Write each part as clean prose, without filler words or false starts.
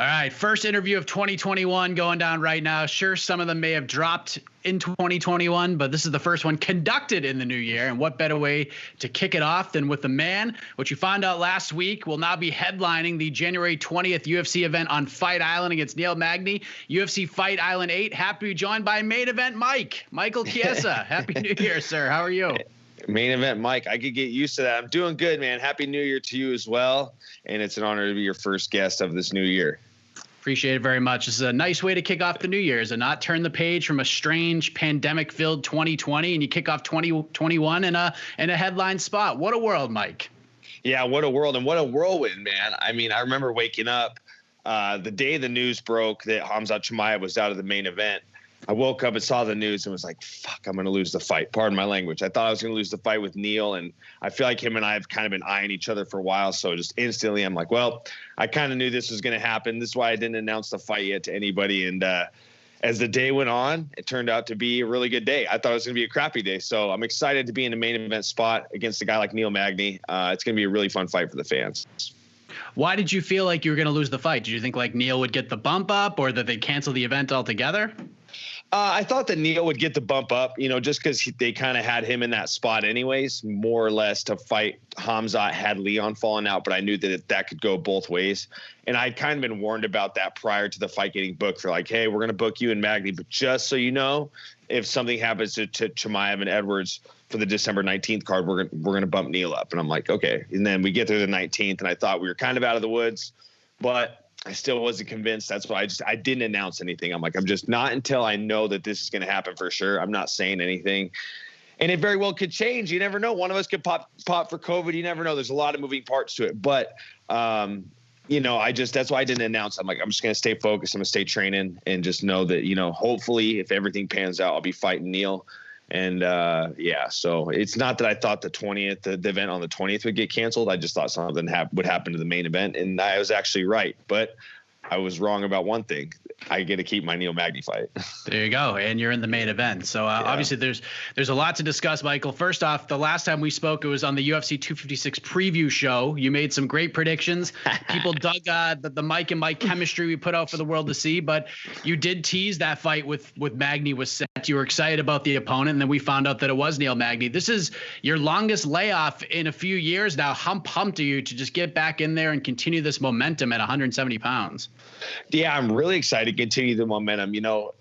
All right, first interview of 2021 going down right now. Sure, some of them may have dropped in 2021, but this is the first one conducted in the new year. And what better way to kick it off than with the man, which you found out last week will now be headlining the January 20th UFC event on Fight Island against Neil Magny, UFC Fight Island 8. Happy to be joined by main event Michael Chiesa. Happy New Year, sir. How are you? Main event Mike, I could get used to that. I'm doing good, man. Happy New Year to you as well. And it's an honor to be your first guest of this new year. Appreciate it very much. This is a nice way to kick off the new year, is to not turn the page from a strange pandemic-filled 2020 and you kick off 2021 in a headline spot. What a world, Mike. Yeah, what a world and what a whirlwind, man. I mean, I remember waking up the day the news broke that Khamzat Chimaev was out of the main event. I woke up and saw the news and was like, fuck, I'm going to lose the fight. Pardon my language. I thought I was going to lose the fight with Neil, and I feel like him and I have kind of been eyeing each other for a while. So just instantly I'm like, well, I kind of knew this was going to happen. This is why I didn't announce the fight yet to anybody. And as the day went on, it turned out to be a really good day. I thought it was going to be a crappy day. So I'm excited to be in the main event spot against a guy like Neil Magny. It's going to be a really fun fight for the fans. Why did you feel like you were going to lose the fight? Did you think like Neil would get the bump up or that they'd cancel the event altogether? I thought that Neil would get the bump up, just because they kind of had him in that spot anyways, more or less to fight Khamzat had Leon fallen out. But I knew that that could go both ways. And I'd kind of been warned about that prior to the fight getting booked. For like, hey, we're going to book you and Magny. But just so you know, if something happens to Chimaev and Edwards for the December 19th card, we're going to bump Neil up. And I'm like, okay. And then we get through the 19th, and I thought we were kind of out of the woods. But I still wasn't convinced. That's why I didn't announce anything. I'm like, I'm just not until I know that this is going to happen for sure. I'm not saying anything. And it very well could change. You never know. One of us could pop for COVID. You never know. There's a lot of moving parts to it. But, that's why I didn't announce. I'm like, I'm just going to stay focused. I'm going to stay training and just know that, hopefully if everything pans out, I'll be fighting Neil. And so it's not that I thought the 20th, the event on the 20th would get canceled. I just thought something would happen to the main event, and I was actually right. But I was wrong about one thing. I get to keep my Neil Magny fight. There you go. And you're in the main event. So obviously there's a lot to discuss, Michael. First off, the last time we spoke, it was on the UFC 256 preview show. You made some great predictions. People dug the Mike and Mike chemistry we put out for the world to see, but you did tease that fight with Magny was set. You were excited about the opponent, and then we found out that it was Neil Magny. This is your longest layoff in a few years now. How pumped are you to just get back in there and continue this momentum at 170 pounds? Yeah, I'm really excited to continue the momentum.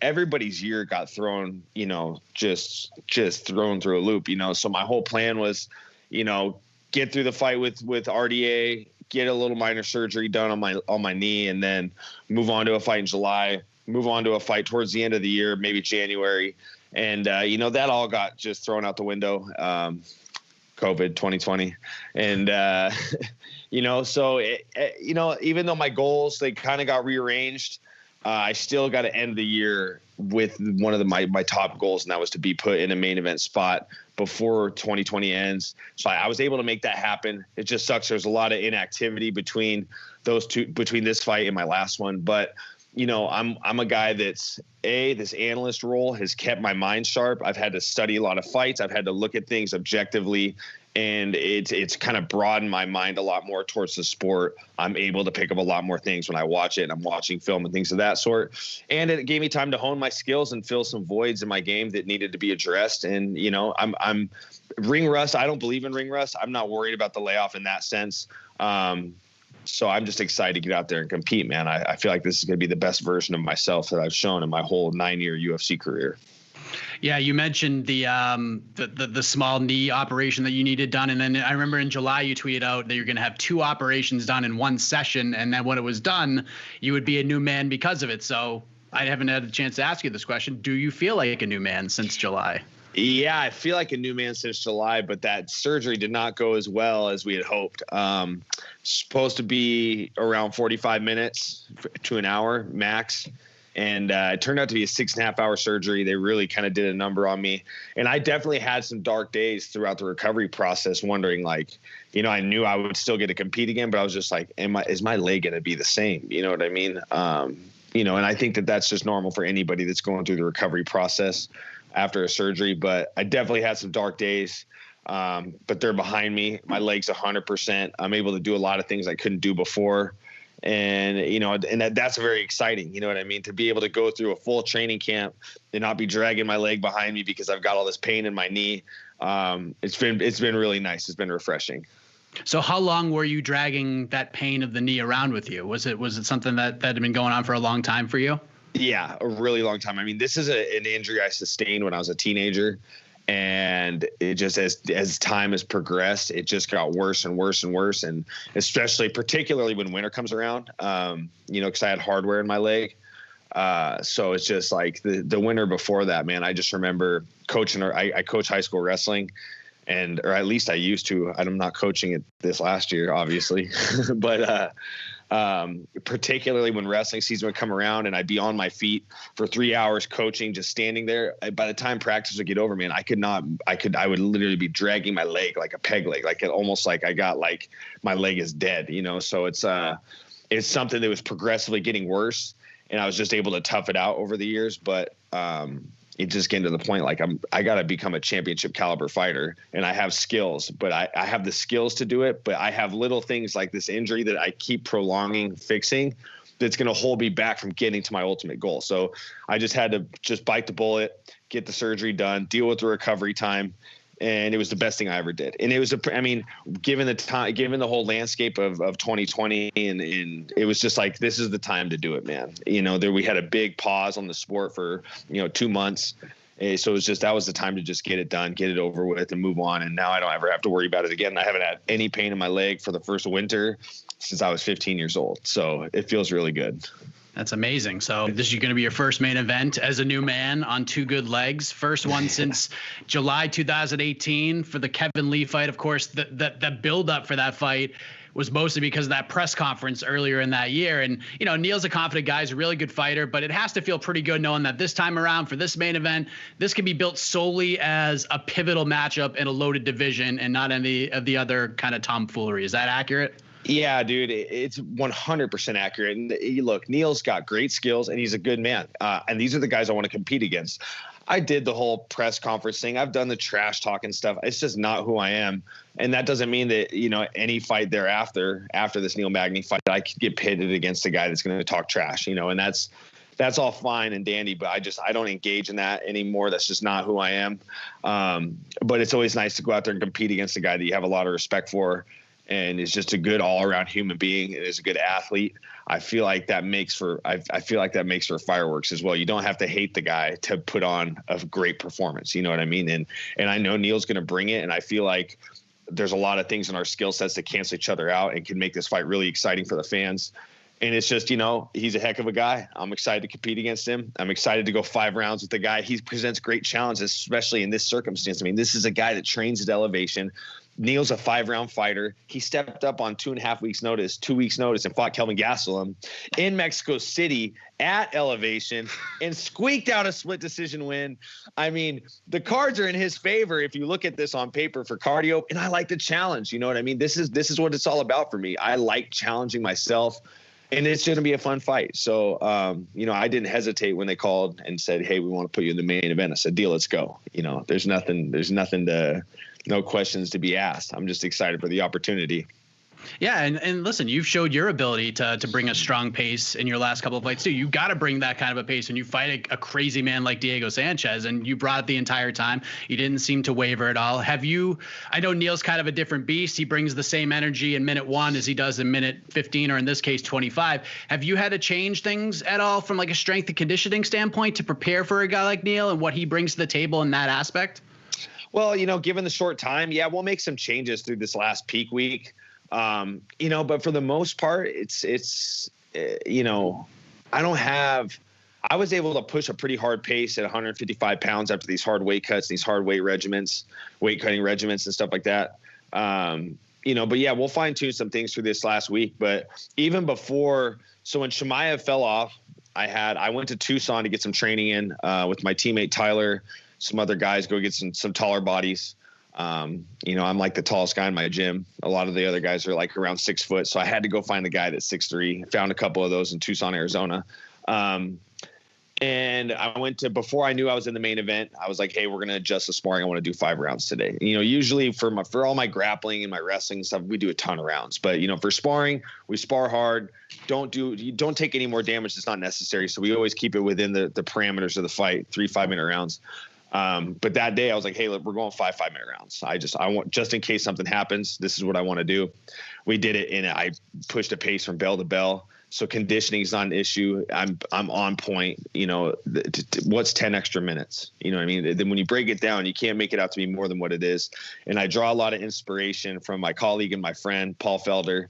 Everybody's year got thrown, just thrown through a loop, So my whole plan was, get through the fight with RDA, get a little minor surgery done on my knee, and then move on to a fight in July, move on to a fight towards the end of the year, maybe January. And, that all got just thrown out the window. COVID 2020. And, so, even though my goals, they kind of got rearranged, I still got to end the year with one of my top goals, and that was to be put in a main event spot before 2020 ends. So I was able to make that happen. It just sucks. There's a lot of inactivity between this fight and my last one. But, I'm a guy that's this analyst role has kept my mind sharp. I've had to study a lot of fights. I've had to look at things objectively, and it's kind of broadened my mind a lot more towards the sport. I'm able to pick up a lot more things when I watch it, and I'm watching film and things of that sort. And it gave me time to hone my skills and fill some voids in my game that needed to be addressed. And, I'm Ringrust. I don't believe in Ringrust. I'm not worried about the layoff in that sense. So I'm just excited to get out there and compete, man. I feel like this is going to be the best version of myself that I've shown in my whole 9-year UFC career. Yeah, you mentioned the small knee operation that you needed done, and then I remember in July you tweeted out that you're going to have 2 operations done in one session, and then when it was done, you would be a new man because of it. So I haven't had a chance to ask you this question. Do you feel like a new man since July? Yeah, I feel like a new man since July, but that surgery did not go as well as we had hoped. Supposed to be around 45 minutes to an hour max. And it turned out to be a 6.5-hour surgery. They really kind of did a number on me. And I definitely had some dark days throughout the recovery process, wondering like, I knew I would still get to compete again, but I was just like, is my leg going to be the same? You know what I mean? And I think that that's just normal for anybody that's going through the recovery process after a surgery. But I definitely had some dark days, but they're behind me. My leg's 100%. I'm able to do a lot of things I couldn't do before. And, and that's very exciting. You know what I mean? To be able to go through a full training camp and not be dragging my leg behind me because I've got all this pain in my knee. It's been really nice. It's been refreshing. So how long were you dragging that pain of the knee around with you? Was it something that had been going on for a long time for you? Yeah, a really long time. I mean, this is an injury I sustained when I was a teenager. And it just, as time has progressed, it just got worse and worse and worse. And particularly when winter comes around, because I had hardware in my leg. So it's just like the winter before that, man, I just remember coaching, I coach high school wrestling, or at least I used to. I'm not coaching it this last year, obviously, but particularly when wrestling season would come around and I'd be on my feet for 3 hours coaching, just standing there. By the time practice would get over, man, I would literally be dragging my leg like a peg leg, almost like I got like my leg is dead, so it's something that was progressively getting worse, and I was just able to tough it out over the years. But, it just getting to the point, like I got to become a championship caliber fighter, and I have skills, but I have the skills to do it. But I have little things like this injury that I keep fixing, that's going to hold me back from getting to my ultimate goal. So I just had to just bite the bullet, get the surgery done, deal with the recovery time. And it was the best thing I ever did. And it was, given the whole landscape of 2020, and it was just like, this is the time to do it, man. We had a big pause on the sport for, 2 months. So it was that was the time to just get it done, get it over with, and move on. And now I don't ever have to worry about it again. I haven't had any pain in my leg for the first winter since I was 15 years old. So it feels really good. That's amazing. So this is going to be your first main event as a new man on two good legs. First one since July 2018 for the Kevin Lee fight. Of course, the build up for that fight was mostly because of that press conference earlier in that year. And, Neil's a confident guy. He's a really good fighter, but it has to feel pretty good knowing that this time around for this main event, this can be built solely as a pivotal matchup in a loaded division and not any of the other kind of tomfoolery. Is that accurate? Yeah, dude, it's 100% accurate. And look, Neil's got great skills and he's a good man. And these are the guys I want to compete against. I did the whole press conference thing. I've done the trash talking stuff. It's just not who I am. And that doesn't mean that, any fight thereafter, after this Neil Magny fight, I could get pitted against a guy that's going to talk trash, and that's all fine and dandy, but I don't engage in that anymore. That's just not who I am. But it's always nice to go out there and compete against a guy that you have a lot of respect for, and is just a good all-around human being and is a good athlete. I feel like that makes for fireworks as well. You don't have to hate the guy to put on a great performance. You know what I mean? And I know Neil's going to bring it, and I feel like there's a lot of things in our skill sets that cancel each other out and can make this fight really exciting for the fans. And it's just, he's a heck of a guy. I'm excited to compete against him. I'm excited to go 5 rounds with the guy. He presents great challenges, especially in this circumstance. This is a guy that trains at elevation. Neil's a 5-round fighter. He stepped up on 2 weeks notice, and fought Kelvin Gastelum in Mexico City at elevation and squeaked out a split decision win. The cards are in his favor if you look at this on paper for cardio, and I like the challenge. You know what I mean? This is what it's all about for me. I like challenging myself. And it's going to be a fun fight. So, I didn't hesitate when they called and said, "Hey, we want to put you in the main event." I said, "Deal, let's go." There's no questions to be asked. I'm just excited for the opportunity. Yeah, and listen, you've showed your ability to bring a strong pace in your last couple of fights too. You got to bring that kind of a pace when you fight a crazy man like Diego Sanchez, and you brought it the entire time. You didn't seem to waver at all. I know Neil's kind of a different beast. He brings the same energy in minute 1 as he does in minute 15, or in this case 25. Have you had to change things at all from like a strength and conditioning standpoint to prepare for a guy like Neil and what he brings to the table in that aspect? Well, given the short time, yeah, we'll make some changes through this last peak week. But for the most part, I was able to push a pretty hard pace at 155 pounds after these hard weight cuts, these hard weight cutting regiments and stuff like that. But yeah, we'll fine tune some things through this last week, but even before, so when Chimaev fell off, I went to Tucson to get some training in, with my teammate, Tyler, some other guys, go get some taller bodies. I'm like the tallest guy in my gym. A lot of the other guys are like around 6 foot. So I had to go find the guy that's 6'3". Found a couple of those in Tucson, Arizona. And I went to, before I knew I was in the main event, I was like, hey, we're going to adjust the sparring. I want to do 5 rounds today. You know, usually for all my grappling and my wrestling stuff, we do a ton of rounds. But, you know, for sparring, we spar hard. Don't take any more damage that's not necessary. So we always keep it within the parameters of the fight, 3 5-minute rounds. But that day I was like, hey, look, we're going 5 5-minute rounds. I want, just in case something happens, this is what I want to do. We did it, and I pushed a pace from bell to bell. So conditioning is not an issue. I'm on point. You know, what's 10 extra minutes? You know what I mean? Then when you break it down, you can't make it out to be more than what it is. And I draw a lot of inspiration from my colleague and my friend, Paul Felder.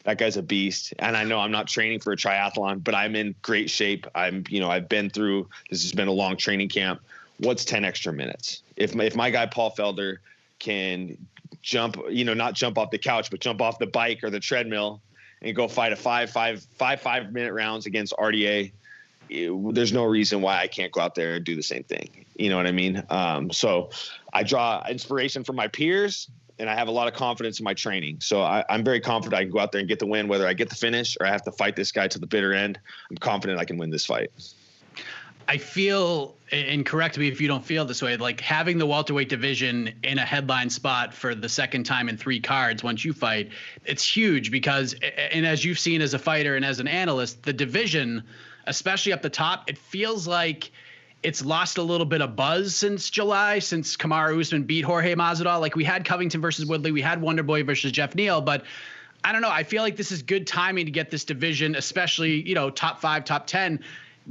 That guy's a beast. And I know I'm not training for a triathlon, but I'm in great shape. I've been through, this has been a long training camp. What's 10 extra minutes? If my guy, Paul Felder, can jump, not jump off the couch, but jump off the bike or the treadmill and go fight a 5-5-minute rounds against RDA, there's no reason why I can't go out there and do the same thing. You know what I mean? So I draw inspiration from my peers, and I have a lot of confidence in my training. So I'm very confident I can go out there and get the win, whether I get the finish or I have to fight this guy to the bitter end. I'm confident I can win this fight. I feel, and correct me if you don't feel this way, like having the welterweight division in a headline spot for the second time in 3 cards once you fight, it's huge because, and as you've seen as a fighter and as an analyst, the division, especially up the top, it feels like it's lost a little bit of buzz since July, since Kamaru Usman beat Jorge Masvidal. Like we had Covington versus Woodley, we had Wonderboy versus Jeff Neal, but I don't know. I feel like this is good timing to get this division, especially, top 5, top 10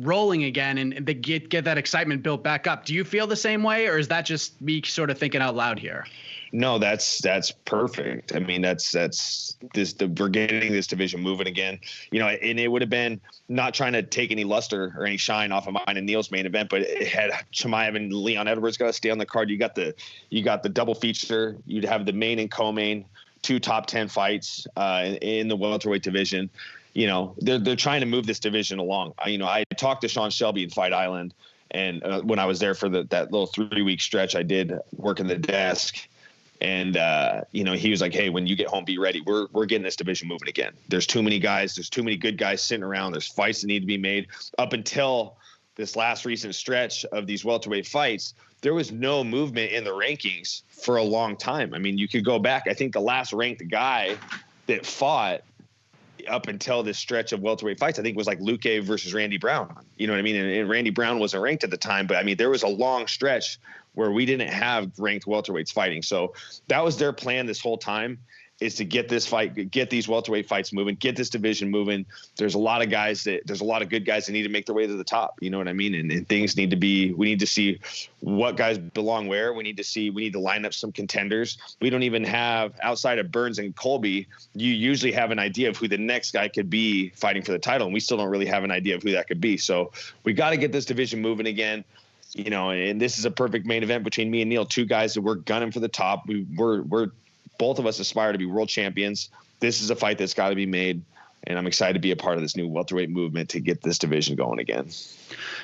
rolling again and they get that excitement built back up. Do you feel the same way, or is that just me sort of thinking out loud here? No, that's perfect. I mean, we're getting this division moving again, and it would have been not trying to take any luster or any shine off of mine and Neil's main event, but it had Chimaev and Leon Edwards got to stay on the card. You got the double feature. You'd have the main and co-main, 2 top 10 fights in the welterweight division. They're trying to move this division along. I talked to Sean Shelby in Fight Island, and when I was there for that little 3-week stretch, I did work in the desk, and he was like, "Hey, when you get home, be ready. We're getting this division moving again. There's too many guys. There's too many good guys sitting around. There's fights that need to be made. Up until this last recent stretch of these welterweight fights, there was no movement in the rankings for a long time. I mean, you could go back. I think the last ranked guy that fought up until this stretch of welterweight fights, I think was like Luque versus Randy Brown. You know what I mean? And Randy Brown wasn't ranked at the time, but I mean, there was a long stretch where we didn't have ranked welterweights fighting. So that was their plan this whole time, is to get these welterweight fights moving, get this division moving. There's a lot of good guys that need to make their way to the top. You know what I mean? And things we need to see what guys belong where. We need to line up some contenders. We don't even have, outside of Burns and Colby, you usually have an idea of who the next guy could be fighting for the title. And we still don't really have an idea of who that could be. So we got to get this division moving again. And this is a perfect main event between me and Neil, 2 guys that we're gunning for the top. We're both of us aspire to be world champions. This is a fight that's got to be made, and I'm excited to be a part of this new welterweight movement to get this division going again.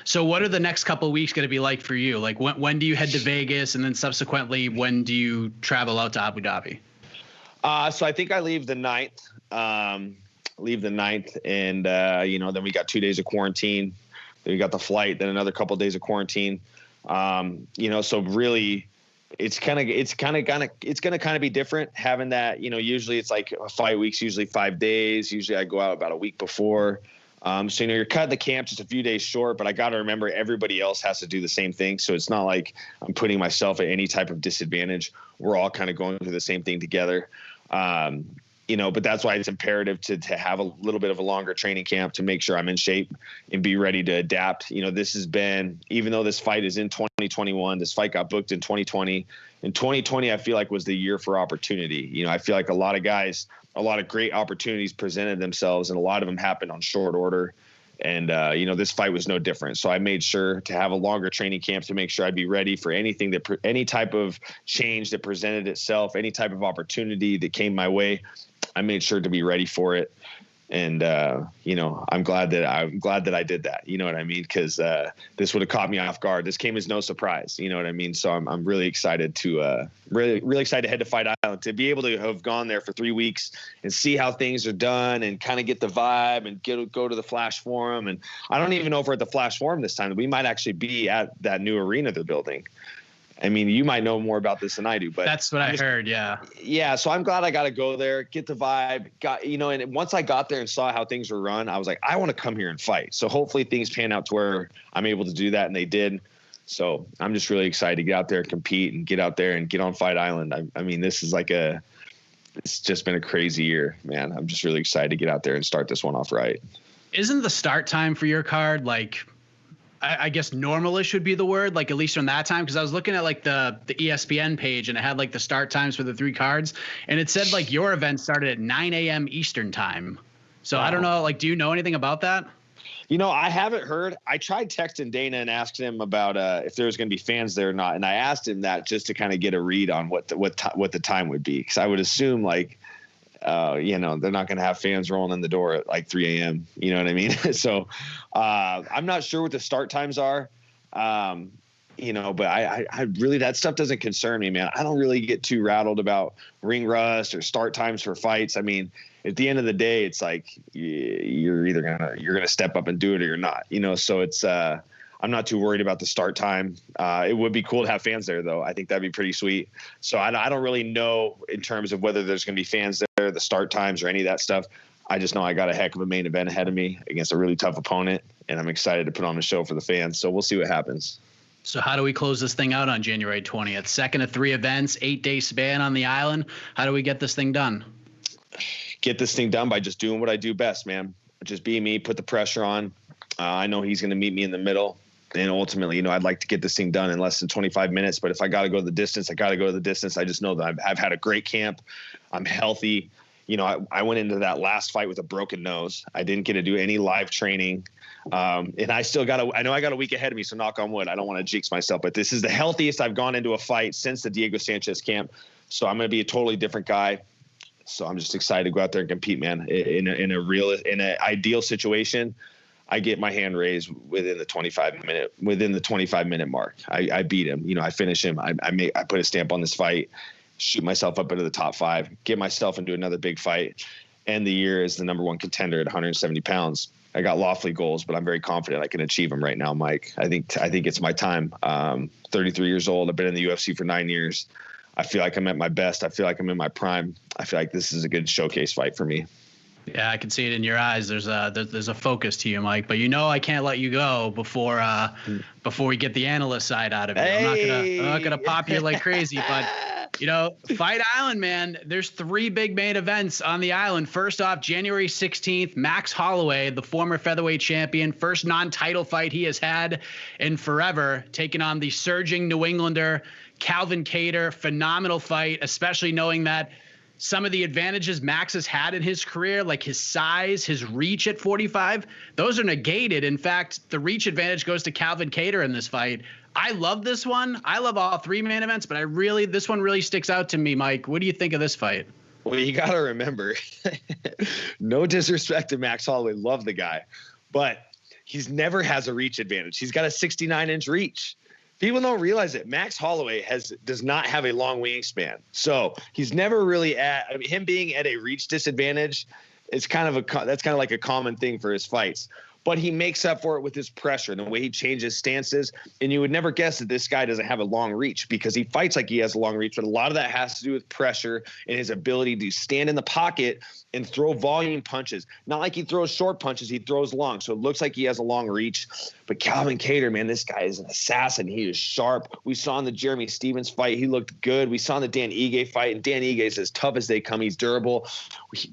So what are the next couple of weeks going to be like for you? Like when do you head to Vegas, and then subsequently when do you travel out to Abu Dhabi? So I think I leave the 9th. And then we got 2 days of quarantine. Then we got the flight, then another couple of days of quarantine. So really, it's going to be different having that. Usually it's like a fight week's usually 5 days. Usually I go out about a week before. So you're cutting the camp just a few days short, but I got to remember everybody else has to do the same thing. So it's not like I'm putting myself at any type of disadvantage. We're all kind of going through the same thing together. But that's why it's imperative to have a little bit of a longer training camp to make sure I'm in shape and be ready to adapt. This has been, even though this fight is in 2021, this fight got booked in 2020. In 2020, I feel like was the year for opportunity. I feel like a lot of great opportunities presented themselves, and a lot of them happened on short order. And, this fight was no different. So I made sure to have a longer training camp to make sure I'd be ready for anything any type of change that presented itself, any type of opportunity that came my way. I made sure to be ready for it. And, I'm glad that I did that. You know what I mean? Cause, this would have caught me off guard. This came as no surprise. You know what I mean? So I'm really excited to, really excited to head to Fight Island, to be able to have gone there for 3 weeks and see how things are done and kind of get the vibe and go to the Flash Forum. And I don't even know if we're at the Flash Forum this time. We might actually be at that new arena they're building. I mean, you might know more about this than I do, but that's what I heard. Yeah. Yeah. So I'm glad I got to go there, get the vibe, and once I got there and saw how things were run, I was like, I want to come here and fight. So hopefully things pan out to where I'm able to do that. And they did. So I'm just really excited to get out there and compete and get out there and get on Fight Island. I mean, this is it's just been a crazy year, man. I'm just really excited to get out there and start this one off right. Isn't the start time for your card I guess normalish would be the word, at least from that time? Because I was looking at the ESPN page and it had the start times for the 3 cards, and it said your event started at 9 a.m. Eastern time. So wow. I don't know, do you know anything about that? I haven't heard. I tried texting Dana and asking him about if there was going to be fans there or not, and I asked him that just to kind of get a read on what the time would be, because I would assume they're not going to have fans rolling in the door at 3 a.m. You know what I mean? So I'm not sure what the start times are, but I really, that stuff doesn't concern me, man. I don't really get too rattled about Ringrust or start times for fights. I mean, at the end of the day, it's you're either you're going to step up and do it or you're not, so it's I'm not too worried about the start time. It would be cool to have fans there, though. I think that'd be pretty sweet. So I don't really know in terms of whether there's going to be fans there, the start times, or any of that stuff. I just know I got a heck of a main event ahead of me against a really tough opponent, and I'm excited to put on a show for the fans. So we'll see what happens. So how do we close this thing out on January 20th? Second of 3 events, 8-day span on the island. How do we get this thing done? Get this thing done by just doing what I do best, man. Just be me, put the pressure on. I know he's going to meet me in the middle. And ultimately, I'd like to get this thing done in less than 25 minutes. But if I got to go the distance, I got to go the distance. I just know that I've had a great camp. I'm healthy. I went into that last fight with a broken nose. I didn't get to do any live training. And I still I know I got a week ahead of me, so knock on wood. I don't want to jinx myself. But this is the healthiest I've gone into a fight since the Diego Sanchez camp. So I'm going to be a totally different guy. So I'm just excited to go out there and compete, man. In an ideal situation, I get my hand raised within the 25 minute mark. I beat him. I finish him. I put a stamp on this fight, shoot myself up into the top 5, get myself into another big fight, end the year as the number 1 contender at 170 pounds. I got lofty goals, but I'm very confident I can achieve them right now, Mike. I think it's my time. 33 years old. I've been in the UFC for 9 years. I feel like I'm at my best. I feel like I'm in my prime. I feel like this is a good showcase fight for me. Yeah, I can see it in your eyes. There's a focus to you, Mike. But I can't let you go before we get the analyst side out of it. Hey. I'm not gonna pop you like crazy, but Fight Island, man. There's 3 big main events on the island. First off, January 16th, Max Holloway, the former featherweight champion, first non-title fight he has had in forever, taking on the surging New Englander Calvin Kattar. Phenomenal fight, especially knowing that some of the advantages Max has had in his career, like his size, his reach at 45, those are negated. In fact, the reach advantage goes to Calvin Kattar in this fight. I love this one. I love all 3 main events, but this one really sticks out to me, Mike. What do you think of this fight? Well, you got to remember, no disrespect to Max Holloway, love the guy, but he's never has a reach advantage. He's got a 69-inch reach. People don't realize it. Max Holloway does not have a long wingspan. So he's never really him being at a reach disadvantage. That's kind of like a common thing for his fights. But he makes up for it with his pressure and the way he changes stances. And you would never guess that this guy doesn't have a long reach because he fights like he has a long reach. But a lot of that has to do with pressure and his ability to stand in the pocket and throw volume punches. Not like he throws short punches, he throws long. So it looks like he has a long reach. But Calvin Kattar, man, this guy is an assassin. He is sharp. We saw in the Jeremy Stevens fight, he looked good. We saw in the Dan Ige fight, and Dan Ige is as tough as they come. He's durable.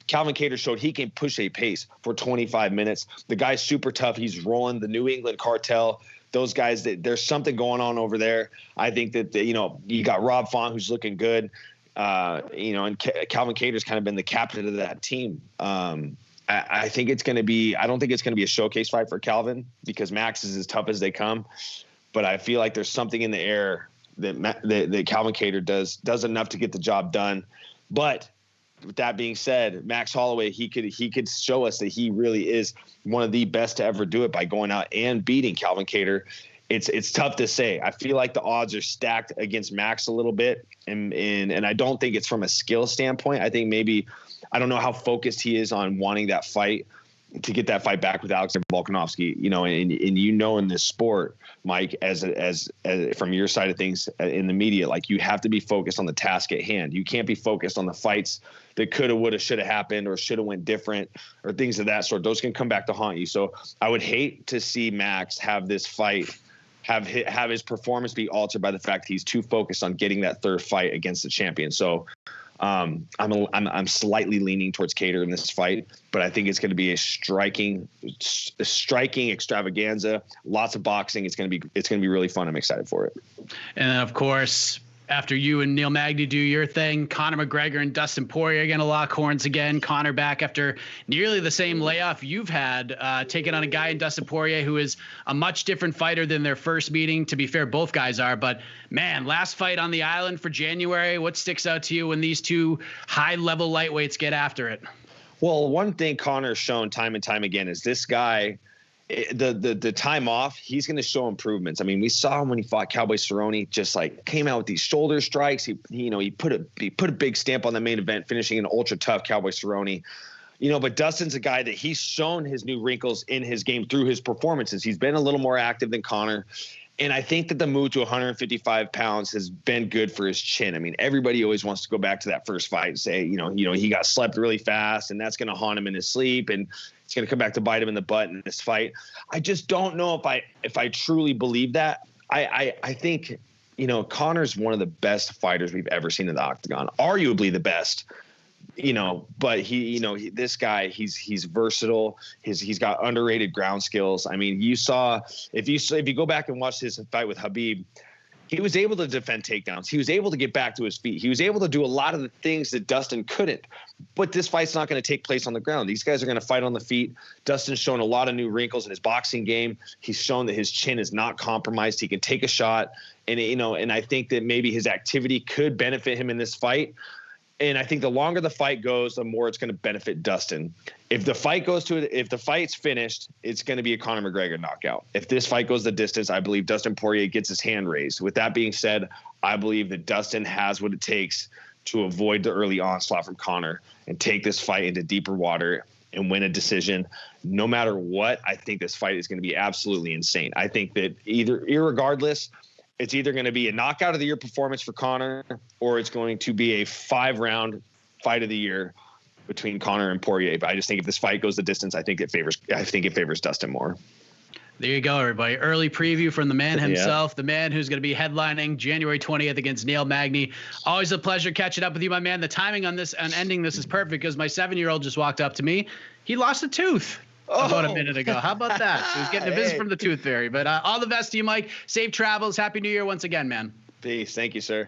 Calvin Kattar showed he can push a pace for 25 minutes. The guy's super tough. He's rolling the New England cartel. Those guys, there's something going on over there. I think that, you got Rob Font, who's looking good. And Calvin Kattar's kind of been the captain of that team. I think it's going to be, I don't think it's going to be a showcase fight for Calvin because Max is as tough as they come. But I feel like there's something in the air that Calvin Kattar does enough to get the job done. But with that being said, Max Holloway, he could show us that he really is one of the best to ever do it by going out and beating Calvin Kattar. It's tough to say. I feel like the odds are stacked against Max a little bit, and I don't think it's from a skill standpoint. I think maybe, I don't know how focused he is on wanting that fight, to get that fight back with Alexander Volkanovski, and in this sport, Mike, as from your side of things in the media, like, you have to be focused on the task at hand. You can't be focused on the fights that coulda, woulda, shoulda happened or shoulda went different or things of that sort. Those can come back to haunt you. So I would hate to see Max have this fight, have his performance be altered by the fact he's too focused on getting that third fight against the champion. So I'm slightly leaning towards Kattar in this fight, but I think it's going to be a striking extravaganza. Lots of boxing. It's going to be really fun. I'm excited for it. And then, of course, after you and Neil Magny do your thing, Conor McGregor and Dustin Poirier are going to lock horns again. Conor back after nearly the same layoff you've had, taking on a guy in Dustin Poirier who is a much different fighter than their first meeting. To be fair, both guys are. But, man, last fight on the island for January, what sticks out to you when these two high-level lightweights get after it? Well, one thing Conor's shown time and time again is this guy – the time off, he's going to show improvements. I mean, we saw him when he fought Cowboy Cerrone, just like came out with these shoulder strikes. He put a big stamp on the main event, finishing an ultra tough Cowboy Cerrone. But Dustin's a guy that he's shown his new wrinkles in his game through his performances. He's been a little more active than Conor. And I think that the move to 155 pounds has been good for his chin. I mean, everybody always wants to go back to that first fight and say, he got slept really fast and that's going to haunt him in his sleep. And it's going to come back to bite him in the butt in this fight. I just don't know if I truly believe that. I think, Conor's one of the best fighters we've ever seen in the octagon, arguably the best. But this guy, he's versatile. He's got underrated ground skills. I mean, you saw, if you go back and watch his fight with Khabib, he was able to defend takedowns. He was able to get back to his feet. He was able to do a lot of the things that Dustin couldn't. But this fight's not going to take place on the ground. These guys are going to fight on the feet. Dustin's shown a lot of new wrinkles in his boxing game. He's shown that his chin is not compromised. He can take a shot. And, and I think that maybe his activity could benefit him in this fight. And I think the longer the fight goes, the more it's going to benefit Dustin. If the fight's finished, it's going to be a Conor McGregor knockout. If this fight goes the distance, I believe Dustin Poirier gets his hand raised. With that being said, I believe that Dustin has what it takes to avoid the early onslaught from Conor and take this fight into deeper water and win a decision. No matter what, I think this fight is going to be absolutely insane. I think that irregardless, it's either going to be a knockout of the year performance for Conor, or it's going to be a 5-round fight of the year between Conor and Poirier. But I just think if this fight goes the distance, I think it favors Dustin more. There you go, everybody. Early preview from the man himself, the man who's going to be headlining January 20th against Neil Magny. Always a pleasure catching up with you, my man. The timing on this and ending this is perfect because my 7-year-old just walked up to me. He lost a tooth. About a minute ago. How about that? So he's getting a visit from the Tooth Fairy. But all the best to you, Mike. Safe travels. Happy New Year once again, man. Peace. Thank you, sir.